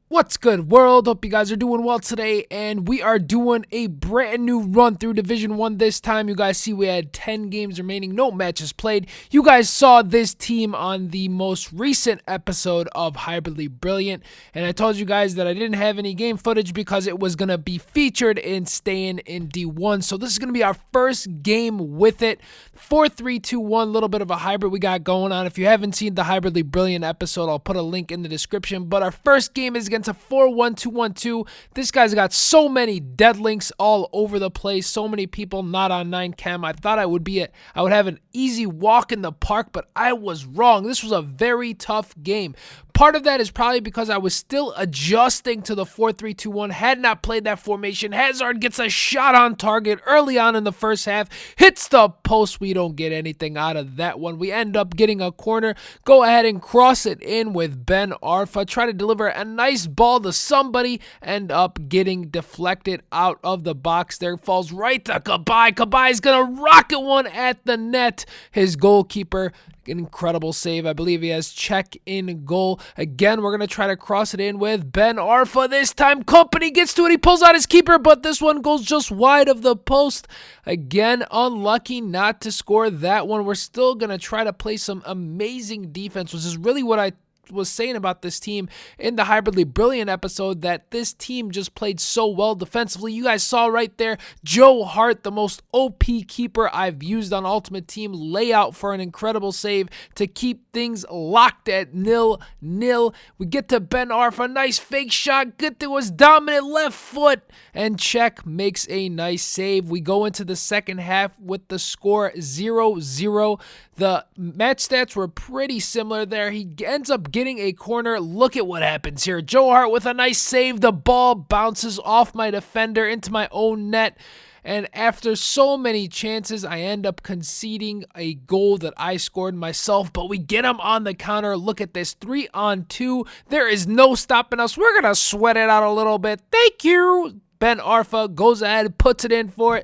What's good, world? Hope you guys are doing well today, and we are doing a brand new run through Division 1 this time. You guys see we had 10 games remaining, no matches played. You guys saw this team on the most recent episode of Hybridly Brilliant, and I told you guys that I didn't have any game footage because it was going to be featured in Stayin in D1, so this is going to be our first game with it. 4-3-2-1, little bit of a hybrid we got going on. If you haven't seen the Hybridly Brilliant episode, I'll put a link in the description, but our first game is against a 4-1-2-1-2. This guy's got so many dead links all over the place, so many people not on 9 chem. I thought I would have an easy walk in the park, but I was wrong. This was a very tough game. Part of that is probably because I was still adjusting to the 4-3-2-1, had not played that formation. Hazard gets a shot on target early on in the first half, hits the post. We don't get anything out of that one. We end up getting a corner, go ahead and cross it in with Ben Arfa, try to deliver a nice ball to somebody, end up getting deflected out of the box there, falls right to Kabai. Kabai is going to rocket one at the net. His goalkeeper, an incredible save. I believe he has check in goal. Again, we're going to try to cross it in with Ben Arfa. This time, Company gets to it. He pulls out his keeper, but this one goes just wide of the post. Again, unlucky not to score that one. We're still going to try to play some amazing defense, which is really what I was saying about this team in the Hybridly Brilliant episode, that this team just played so well defensively. You guys saw right there, Joe Hart, the most OP keeper I've used on Ultimate Team, lay out for an incredible save to keep things locked at 0-0. We get to Ben Arfa, nice fake shot, good to his dominant left foot, and Czech makes a nice save. We go into the second half with the score 0-0. The match stats were pretty similar there. He ends up getting a corner. Look at what happens here. Joe Hart with a nice save. The ball bounces off my defender into my own net. And after so many chances, I end up conceding a goal that I scored myself. But we get him on the counter. Look at this. 3-on-2. There is no stopping us. We're going to sweat it out a little bit. Thank you. Ben Arfa goes ahead, puts it in for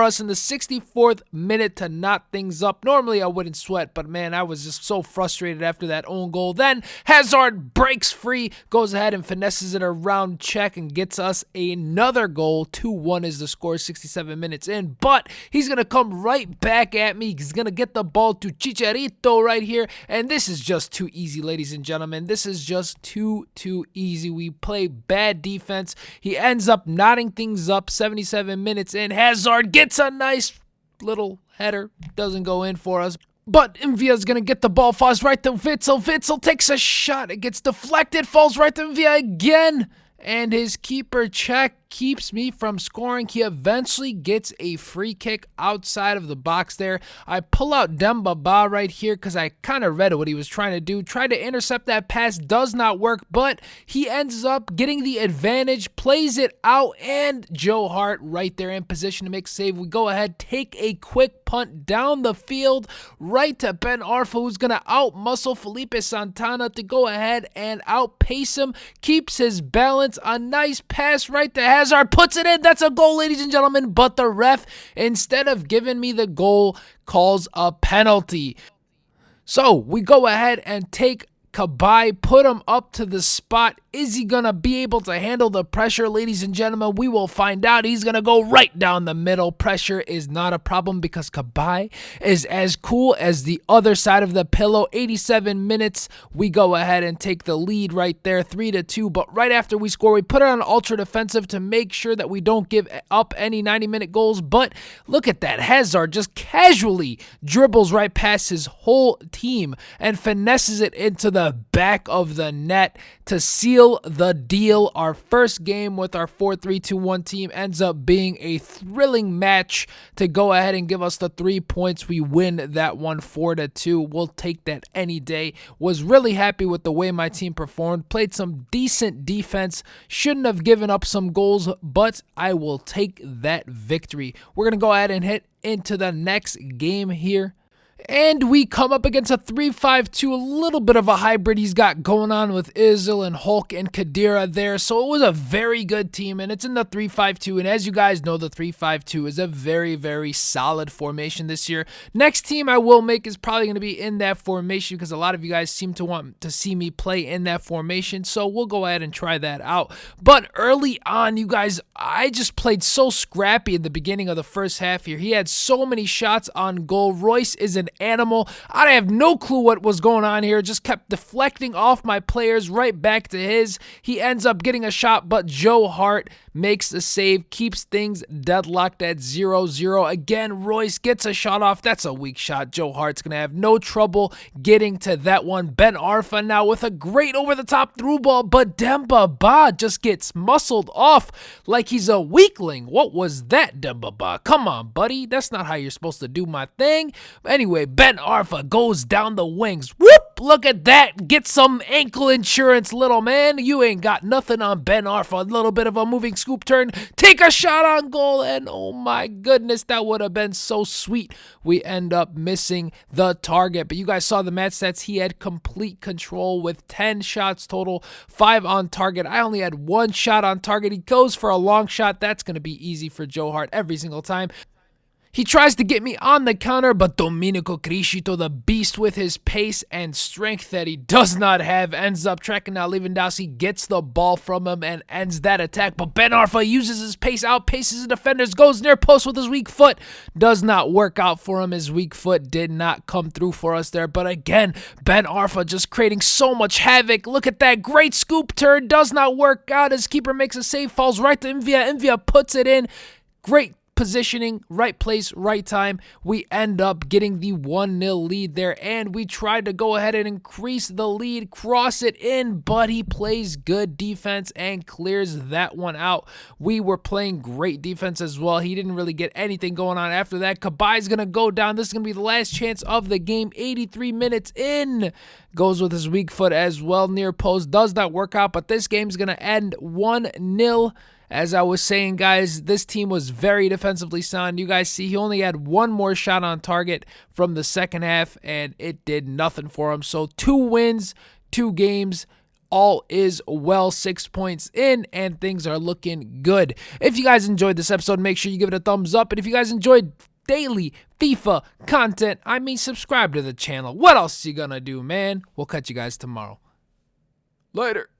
us in the 64th minute to knot things up. Normally I wouldn't sweat, but man, I was just so frustrated after that own goal. Then Hazard breaks free, goes ahead and finesses it around Czech and gets us another goal. 2-1 is the score 67 minutes in, but he's going to come right back at me. He's going to get the ball to Chicharito right here, and this is just too easy, ladies and gentlemen. This is just too easy. We play bad defense. He ends up knotting things up 77 minutes in. Hazard gets a nice little header, doesn't go in for us, but Mvia's gonna get the ball, falls right to Witzel. Witzel takes a shot, it gets deflected, falls right to Mvia again, and his keeper Czech keeps me from scoring. He eventually gets a free kick outside of the box there. I pull out Demba Ba right here because I kind of read what he was trying to do. Tried to intercept that pass, does not work, but he ends up getting the advantage, plays it out, and Joe Hart right there in position to make a save. We go ahead, take a quick punt down the field right to Ben Arfa, who's going to out-muscle Felipe Santana to go ahead and outpace him. Keeps his balance. A nice pass right to Hazard, puts it in. That's a goal, ladies and gentlemen, but the ref, instead of giving me the goal, calls a penalty. So we go ahead and take Kabai, put him up to the spot. Is he going to be able to handle the pressure? Ladies and gentlemen, we will find out. He's going to go right down the middle. Pressure is not a problem because Kabai is as cool as the other side of the pillow. 87 minutes, we go ahead and take the lead right there, 3-2. But right after we score, we put it on ultra defensive to make sure that we don't give up any 90-minute goals. But look at that. Hazard just casually dribbles right past his whole team and finesses it into the back of the net to seal the deal. Our first game with our 4-3-2-1 team ends up being a thrilling match to go ahead and give us the 3 points. We win that one 4-2. We'll take that any day. Was really happy with the way my team performed. Played some decent defense. Shouldn't have given up some goals, but I will take that victory. We're going to go ahead and hit into the next game here. And we come up against a 3-5-2, a little bit of a hybrid he's got going on with Izil and Hulk and Kadira there. So it was a very good team, and it's in the 3-5-2. And as you guys know, the 3-5-2 is a very, very solid formation this year. Next team I will make is probably going to be in that formation because a lot of you guys seem to want to see me play in that formation. So we'll go ahead and try that out. But early on, you guys, I just played so scrappy in the beginning of the first half here. He had so many shots on goal. Royce is an animal. I have no clue what was going on here. Just kept deflecting off my players right back to his. He ends up getting a shot, but Joe Hart makes the save, keeps things deadlocked at 0-0. Again, Royce gets a shot off. That's a weak shot. Joe Hart's going to have no trouble getting to that one. Ben Arfa now with a great over-the-top through ball, but Demba Ba just gets muscled off like he's a weakling. What was that, Demba Ba? Come on, buddy. That's not how you're supposed to do my thing. Anyway, Ben Arfa goes down the wings. Whoop! Look at that. Get some ankle insurance, little man. You ain't got nothing on Ben Arfa. A little bit of a moving scoop turn. Take a shot on goal, and oh my goodness, that would have been so sweet. We end up missing the target. But you guys saw the match stats. He had complete control with 10 shots total, 5 on target. I only had 1 shot on target. He goes for a long shot. That's going to be easy for Joe Hart every single time. He tries to get me on the counter, but Domenico Criscito, the beast with his pace and strength that he does not have, ends up tracking down Lewandowski, gets the ball from him, and ends that attack. But Ben Arfa uses his pace, outpaces the defenders, goes near post with his weak foot. Does not work out for him. His weak foot did not come through for us there. But again, Ben Arfa just creating so much havoc. Look at that great scoop turn. Does not work out. His keeper makes a save, falls right to Envia. Envia puts it in. Great positioning, right place, right time. We end up getting the 1-0 lead there, and we tried to go ahead and increase the lead, cross it in, but he plays good defense and clears that one out. We were playing great defense as well. He didn't really get anything going on after that. Kabai's going to go down. This is going to be the last chance of the game. 83 minutes in. Goes with his weak foot as well, near post. Does not work out, but this game's going to end 1-0. As I was saying, guys, this team was very defensively sound. You guys see he only had 1 more shot on target from the second half, and it did nothing for him. So 2 wins, 2 games, all is well. 6 points in, and things are looking good. If you guys enjoyed this episode, make sure you give it a thumbs up. And if you guys enjoyed daily FIFA content, subscribe to the channel. What else you gonna do, man? We'll catch you guys tomorrow. Later.